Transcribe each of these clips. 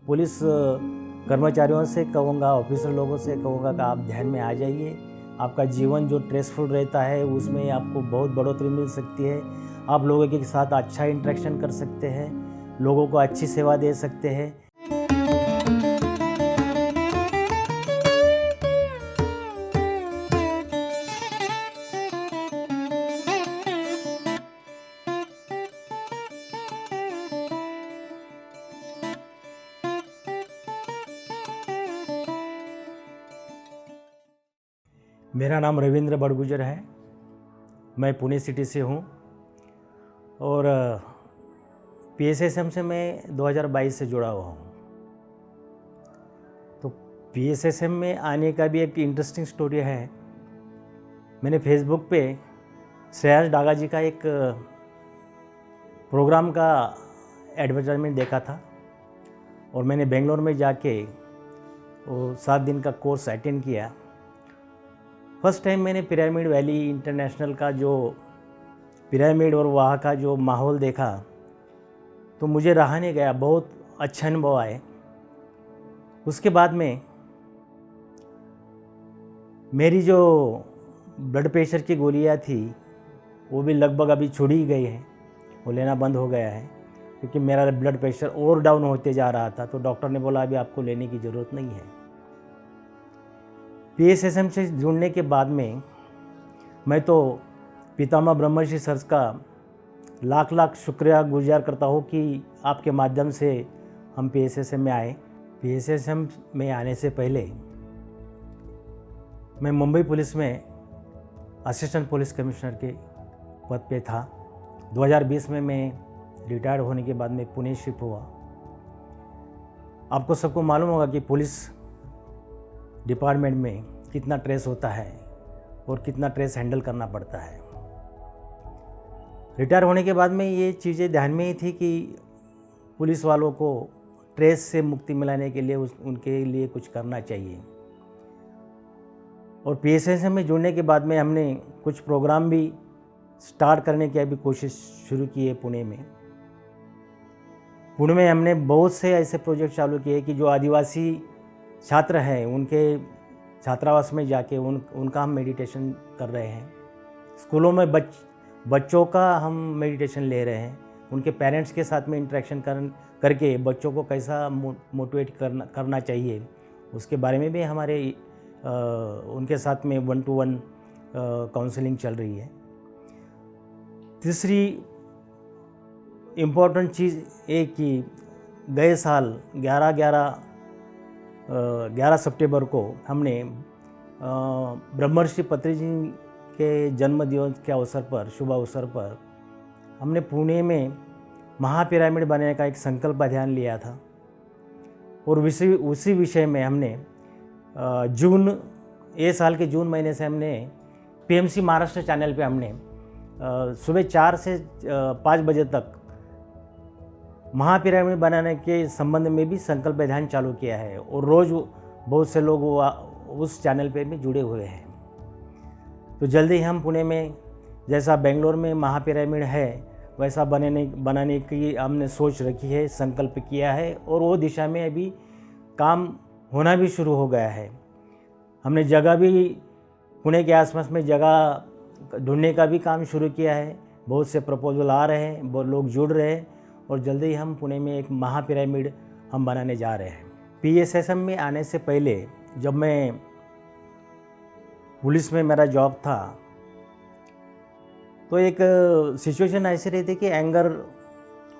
Police कर्मचारियों से कहूँगा, ऑफिसर लोगों से कहूँगा कि आप ध्यान में आ जाइए। आपका जीवन जो स्ट्रेसफुल रहता है उसमें आपको बहुत बढ़ोतरी मिल सकती है। आप लोगों के साथ अच्छा इंटरेक्शन कर सकते हैं, लोगों को अच्छी सेवा दे सकते हैं। मेरा नाम रविंद्र बड़गुजर है। मैं पुणे सिटी से हूँ और PSSM से मैं 2022 से जुड़ा हुआ हूँ। तो PSSM में आने का भी एक इंटरेस्टिंग स्टोरी है। मैंने फेसबुक पे श्रेयांश डागा जी का एक प्रोग्राम का एडवर्टाइजमेंट देखा था और मैंने बेंगलोर में जाके वो 7 दिन का कोर्स अटेंड किया। फर्स्ट टाइम मैंने पिरामिड वैली इंटरनेशनल का जो पिरामिड और वहाँ का जो माहौल देखा तो मुझे रहा नहीं गया, बहुत अच्छा अनुभव आए। उसके बाद में मेरी जो ब्लड प्रेशर की गोलियाँ थी वो भी लगभग अभी छुड़ ही गई है, वो लेना बंद हो गया है क्योंकि मेरा ब्लड प्रेशर और डाउन होते जा रहा था। तो डॉक्टर ने बोला अभी आपको लेने की ज़रूरत नहीं है। PSSM से जुड़ने के बाद में मैं तो पितामह ब्रह्मर्षि सर का लाख लाख शुक्रिया गुजार करता हूँ कि आपके माध्यम से हम PSSM में आए। PSSM में आने से पहले मैं मुंबई पुलिस में असिस्टेंट पुलिस कमिश्नर के पद पे था। 2020 में मैं रिटायर्ड होने के बाद में पुणे शिफ्ट हुआ। आपको सबको मालूम होगा कि पुलिस डिपार्टमेंट में कितना स्ट्रेस होता है और कितना स्ट्रेस हैंडल करना पड़ता है। रिटायर होने के बाद में ये चीज़ें ध्यान में ही थी कि पुलिस वालों को स्ट्रेस से मुक्ति मिलाने के लिए उनके लिए कुछ करना चाहिए। और PSSM में जुड़ने के बाद में हमने कुछ प्रोग्राम भी स्टार्ट करने की अभी कोशिश शुरू की है पुणे में। पुणे में हमने बहुत से ऐसे प्रोजेक्ट चालू किए कि जो आदिवासी छात्र हैं उनके छात्रावास में जाके उनका हम मेडिटेशन कर रहे हैं। स्कूलों में बच्चों का हम मेडिटेशन ले रहे हैं। उनके पेरेंट्स के साथ में इंटरेक्शन करके बच्चों को कैसा मोटिवेट करना चाहिए उसके बारे में भी हमारे उनके साथ में 1-to-1 काउंसलिंग चल रही है। तीसरी इम्पोर्टेंट चीज़ ये कि गए साल 11 सितंबर को हमने ब्रह्मर्षि पत्री जी के जन्मदिवस के अवसर पर, शुभ अवसर पर हमने पुणे में महापिरामिड बनाने का एक संकल्प अभियान लिया था। और उसी विषय में हमने ये साल के जून महीने से हमने PMC महाराष्ट्र चैनल पे हमने सुबह 4 से 5 बजे तक महापिरामिड बनाने के संबंध में भी संकल्प अभियान चालू किया है और रोज़ बहुत से लोग उस चैनल पे भी जुड़े हुए हैं। तो जल्दी ही हम पुणे में जैसा बेंगलोर में महापिरामिड है वैसा बनाने की हमने सोच रखी है, संकल्प किया है और वो दिशा में अभी काम होना भी शुरू हो गया है। हमने जगह भी पुणे के आसपास में जगह ढूंढने का भी काम शुरू किया है। बहुत से प्रपोजल आ रहे हैं, बहुत लोग जुड़ रहे हैं और जल्दी ही हम पुणे में एक महापिरामिड हम बनाने जा रहे हैं। PSSM में आने से पहले जब मैं पुलिस में मेरा जॉब था तो एक सिचुएशन ऐसी रहती कि एंगर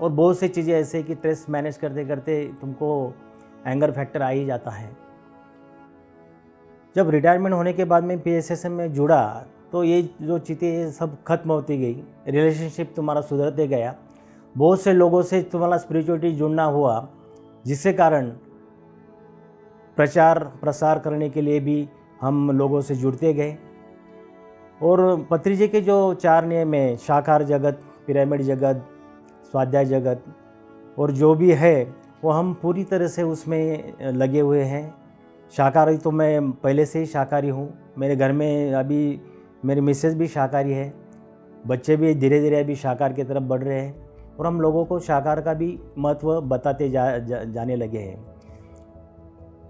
और बहुत सी चीज़ें ऐसे कि स्ट्रेस मैनेज करते करते तुमको एंगर फैक्टर आ ही जाता है। जब रिटायरमेंट होने के बाद में PSSM में जुड़ा तो ये जो चीज़ें सब खत्म होती गई, रिलेशनशिप तुम्हारा सुधरते गया, बहुत से लोगों से तुम्हारा स्पिरिचुअलिटी जुड़ना हुआ, जिससे कारण प्रचार प्रसार करने के लिए भी हम लोगों से जुड़ते गए। और पत्री जी के जो 4 नियम है, शाकार जगत, पिरामिड जगत, स्वाध्याय जगत और जो भी है वो हम पूरी तरह से उसमें लगे हुए हैं। शाकाहारी तो मैं पहले से ही शाकाहारी हूँ। मेरे घर में अभी मेरी मिसेज भी शाकाहारी है, बच्चे भी धीरे धीरे अभी शाकाहार की तरफ बढ़ रहे हैं और हम लोगों को शाकाहार का भी महत्व बताते जाने लगे हैं।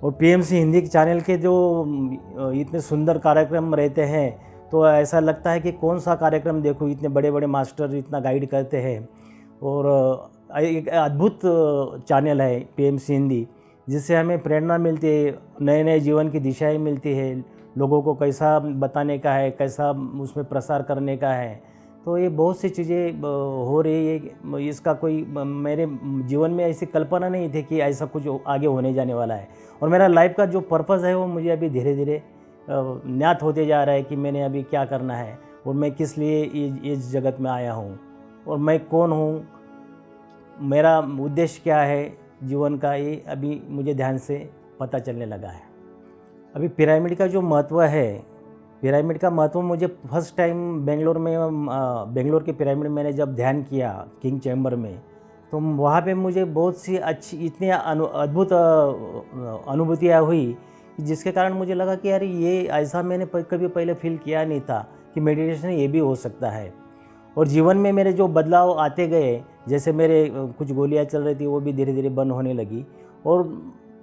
और पीएमसी हिंदी चैनल के जो इतने सुंदर कार्यक्रम रहते हैं, तो ऐसा लगता है कि कौन सा कार्यक्रम देखो, इतने बड़े बड़े मास्टर इतना गाइड करते हैं। और एक अद्भुत चैनल है पीएमसी हिंदी, जिससे हमें प्रेरणा मिलती है, नए नए जीवन की दिशाएं मिलती है, लोगों को कैसा बताने का है, कैसा उसमें प्रसार करने का है। तो ये बहुत सी चीज़ें हो रही है। इसका कोई मेरे जीवन में ऐसी कल्पना नहीं थी कि ऐसा कुछ आगे होने जाने वाला है। और मेरा लाइफ का जो पर्पज़ है वो मुझे अभी धीरे धीरे ज्ञात होते जा रहा है कि मैंने अभी क्या करना है और मैं किस लिए इस जगत में आया हूँ और मैं कौन हूँ, मेरा उद्देश्य क्या है जीवन का, ये अभी मुझे ध्यान से पता चलने लगा है। अभी पिरामिड का जो महत्व है, पिरामिड का महत्व मुझे फर्स्ट टाइम बेंगलोर के पिरामिड मैंने जब ध्यान किया किंग चैम्बर में, तो वहाँ पे मुझे बहुत सी अच्छी इतनी अद्भुत अनुभूतियाँ हुई कि जिसके कारण मुझे लगा कि यार ये ऐसा मैंने कभी पहले फील किया नहीं था कि मेडिटेशन ये भी हो सकता है। और जीवन में मेरे जो बदलाव आते गए, जैसे मेरे कुछ गोलियाँ चल रही थी वो भी धीरे धीरे बंद होने लगी, और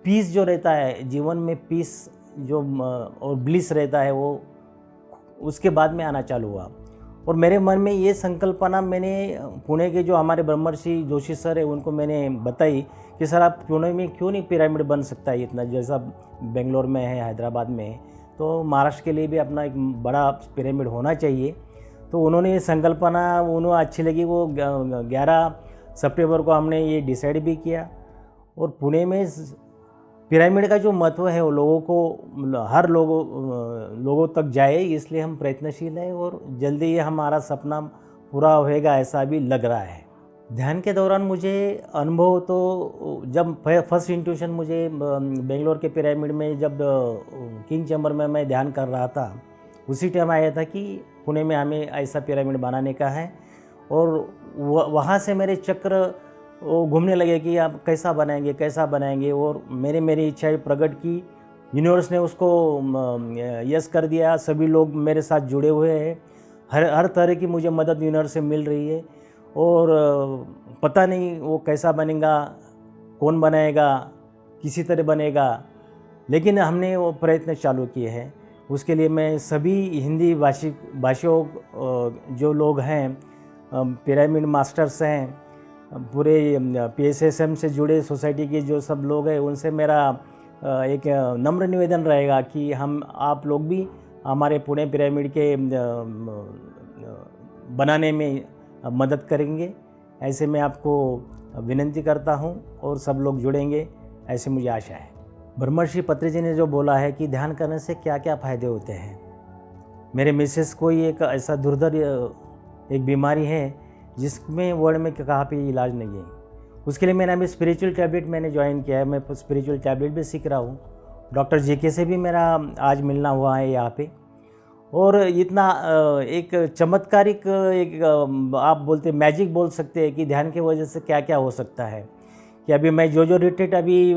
पीस जो रहता है जीवन में, पीस जो और ब्लिस रहता है वो उसके बाद में आना चालू हुआ। और मेरे मन में ये संकल्पना मैंने पुणे के जो हमारे ब्रह्मर्षि जोशी सर है उनको मैंने बताई कि सर आप पुणे में क्यों नहीं पिरामिड बन सकता है इतना, जैसा बेंगलोर में है, हैदराबाद में है, तो महाराष्ट्र के लिए भी अपना एक बड़ा पिरामिड होना चाहिए। तो उन्होंने ये संकल्पना उन्हें अच्छी लगी। वो 11 सितंबर को हमने ये डिसाइड भी किया। और पुणे में पिरामिड का जो महत्व है वो लोगों को, हर लोगों तक जाए, इसलिए हम प्रयत्नशील हैं और जल्दी ये हमारा सपना पूरा होएगा ऐसा भी लग रहा है। ध्यान के दौरान मुझे अनुभव तो जब फर्स्ट इंट्यूशन मुझे बेंगलोर के पिरामिड में जब किंग चैम्बर में मैं ध्यान कर रहा था, उसी टाइम आया था कि पुणे में हमें ऐसा पिरामिड बनाने का है। और वहाँ से मेरे चक्र वो घूमने लगे कि आप कैसा बनाएंगे। और मेरी इच्छाएं प्रकट की, यूनिवर्स ने उसको यस कर दिया। सभी लोग मेरे साथ जुड़े हुए हैं, हर तरह की मुझे मदद यूनिवर्स से मिल रही है। और पता नहीं वो कैसा बनेगा, कौन बनाएगा, किसी तरह बनेगा, लेकिन हमने वो प्रयत्न चालू किए हैं। उसके लिए मैं सभी हिंदी भाषियों जो लोग हैं, पिरामिड मास्टर्स हैं, पूरे PSSM से जुड़े सोसाइटी के जो सब लोग हैं, उनसे मेरा एक नम्र निवेदन रहेगा कि आप लोग भी हमारे पुणे पिरामिड के बनाने में मदद करेंगे। ऐसे मैं आपको विनती करता हूं और सब लोग जुड़ेंगे, ऐसे मुझे आशा है। ब्रह्मर्षि पत्रिजी ने जो बोला है कि ध्यान करने से क्या क्या फ़ायदे होते हैं। मेरे मिसेस को ही एक ऐसा दुर्धर एक बीमारी है जिसमें वर्ल्ड में कहाँ पे इलाज नहीं है। उसके लिए मैंने अभी स्पिरिचुअल टैबलेट मैंने ज्वाइन किया है। मैं स्पिरिचुअल टैबलेट भी सीख रहा हूँ। डॉक्टर JK से भी मेरा आज मिलना हुआ है यहाँ पे। और इतना एक चमत्कारिक एक आप बोलते मैजिक बोल सकते हैं कि ध्यान की वजह से क्या क्या हो सकता है। कि अभी मैं जो रिट्रीट अभी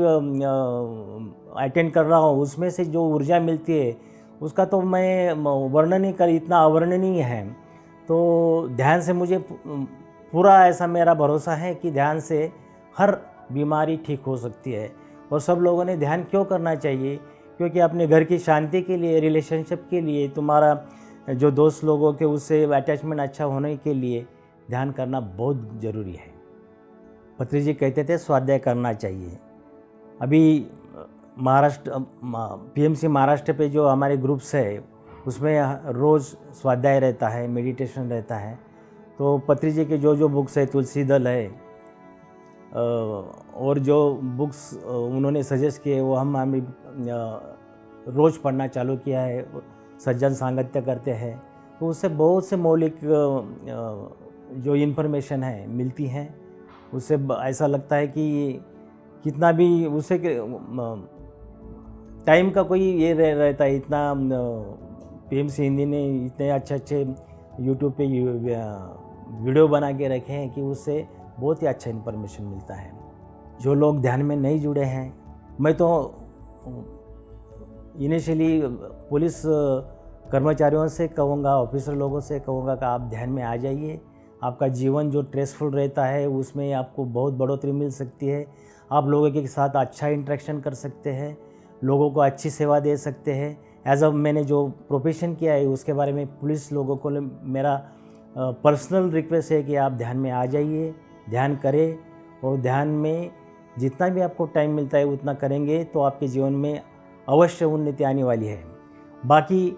अटेंड कर रहा हूँ, उसमें से जो ऊर्जा मिलती है उसका तो मैं वर्णन ही कर, इतना अवर्णनीय है। तो ध्यान से मुझे पूरा ऐसा मेरा भरोसा है कि ध्यान से हर बीमारी ठीक हो सकती है। और सब लोगों ने ध्यान क्यों करना चाहिए, क्योंकि अपने घर की शांति के लिए, रिलेशनशिप के लिए, तुम्हारा जो दोस्त लोगों के उससे अटैचमेंट अच्छा होने के लिए ध्यान करना बहुत ज़रूरी है। पत्री जी कहते थे स्वाध्याय करना चाहिए। अभी महाराष्ट्र PMC महाराष्ट्र पे जो हमारे ग्रुप्स है उसमें रोज़ स्वाध्याय रहता है, मेडिटेशन रहता है। तो पत्री जी के जो बुक्स है, तुलसी दल है, और जो बुक्स उन्होंने सजेस्ट किए वो हम रोज़ पढ़ना चालू किया है। सज्जन सांगत्य करते हैं तो उससे बहुत से मौलिक जो इन्फॉर्मेशन है मिलती हैं। उससे ऐसा लगता है कि कितना भी उससे टाइम का कोई ये रहता है। इतना PMC हिंदी ने इतने अच्छे YouTube पे वीडियो बना के रखे हैं कि उससे बहुत ही अच्छा इन्फॉर्मेशन मिलता है। जो लोग ध्यान में नहीं जुड़े हैं, मैं तो इनिशियली पुलिस कर्मचारियों से कहूँगा, ऑफिसर लोगों से कहूँगा कि आप ध्यान में आ जाइए। आपका जीवन जो स्ट्रेसफुल रहता है उसमें आपको बहुत बढ़ोतरी मिल सकती है। आप लोगों के साथ अच्छा इंटरेक्शन कर सकते हैं। लोगों को अच्छी सेवा दे सकते हैं। एज अ मैंने जो प्रोफेशन किया है उसके बारे में पुलिस लोगों को मेरा पर्सनल रिक्वेस्ट है कि आप ध्यान में आ जाइए, ध्यान करें, और ध्यान में जितना भी आपको टाइम मिलता है उतना करेंगे तो आपके जीवन में अवश्य उन्नति आने वाली है। बाकी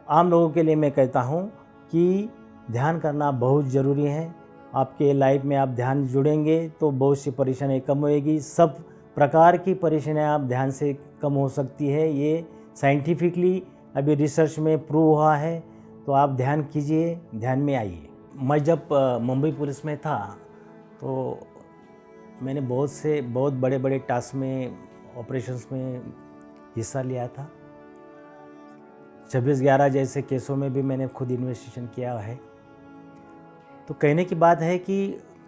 आम लोगों के लिए मैं कहता हूँ कि ध्यान करना बहुत ज़रूरी है। आपके लाइफ में आप ध्यान जुड़ेंगे तो बहुत सी परेशानियाँ कम होएगी। सब प्रकार की परेशानियाँ आप ध्यान से कम हो सकती है। ये साइंटिफिकली अभी रिसर्च में प्रूव हुआ है। तो आप ध्यान कीजिए, ध्यान में आइए। मैं जब मुंबई पुलिस में था तो मैंने बहुत बड़े बड़े टास्क में, ऑपरेशंस में हिस्सा लिया था। 26/11 जैसे केसों में भी मैंने खुद इन्वेस्टिगेशन किया है। तो कहने की बात है कि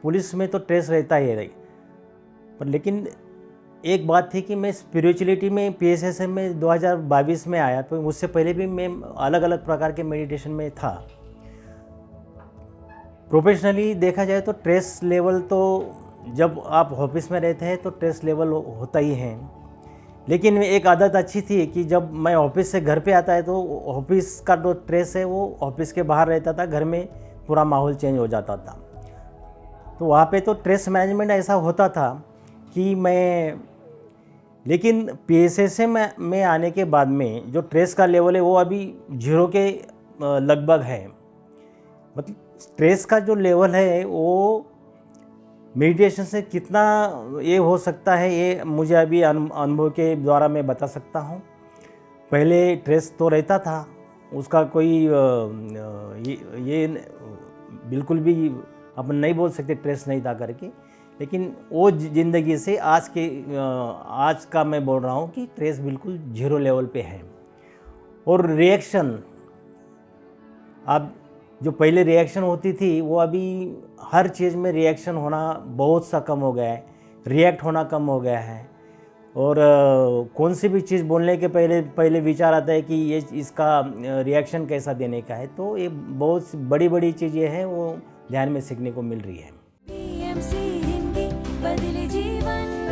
पुलिस में तो ट्रेस रहता ही है, पर लेकिन एक बात थी कि मैं स्पिरिचुअलिटी में PSSM में 2022 में आया, तो उससे पहले भी मैं अलग अलग प्रकार के मेडिटेशन में था। प्रोफेशनली देखा जाए तो स्ट्रेस लेवल तो जब आप ऑफिस में रहते हैं तो स्ट्रेस लेवल होता ही है, लेकिन एक आदत अच्छी थी कि जब मैं ऑफिस से घर पे आता है तो ऑफिस का जो स्ट्रेस है वो ऑफिस के बाहर रहता था, घर में पूरा माहौल चेंज हो जाता था। तो वहाँ पे तो स्ट्रेस मैनेजमेंट ऐसा होता था कि लेकिन PSSM में आने के बाद में जो स्ट्रेस का लेवल है वो अभी 0 के लगभग है। मतलब स्ट्रेस का जो लेवल है वो मेडिटेशन से कितना ये हो सकता है, ये मुझे अभी अनुभव के द्वारा मैं बता सकता हूँ। पहले स्ट्रेस तो रहता था, उसका कोई ये बिल्कुल भी अपन नहीं बोल सकते स्ट्रेस नहीं था करके, लेकिन वो ज़िंदगी से आज का मैं बोल रहा हूँ कि स्ट्रेस बिल्कुल 0 लेवल पे है। और रिएक्शन, अब जो पहले रिएक्शन होती थी वो अभी हर चीज़ में रिएक्शन होना बहुत सा कम हो गया है, रिएक्ट होना कम हो गया है। और कौन सी भी चीज़ बोलने के पहले विचार आता है कि ये इसका रिएक्शन कैसा देने का है। तो ये बहुत बड़ी बड़ी चीज़ें हैं, वो ध्यान में सीखने को मिल रही है। PMC हिंदी बदले जीवन।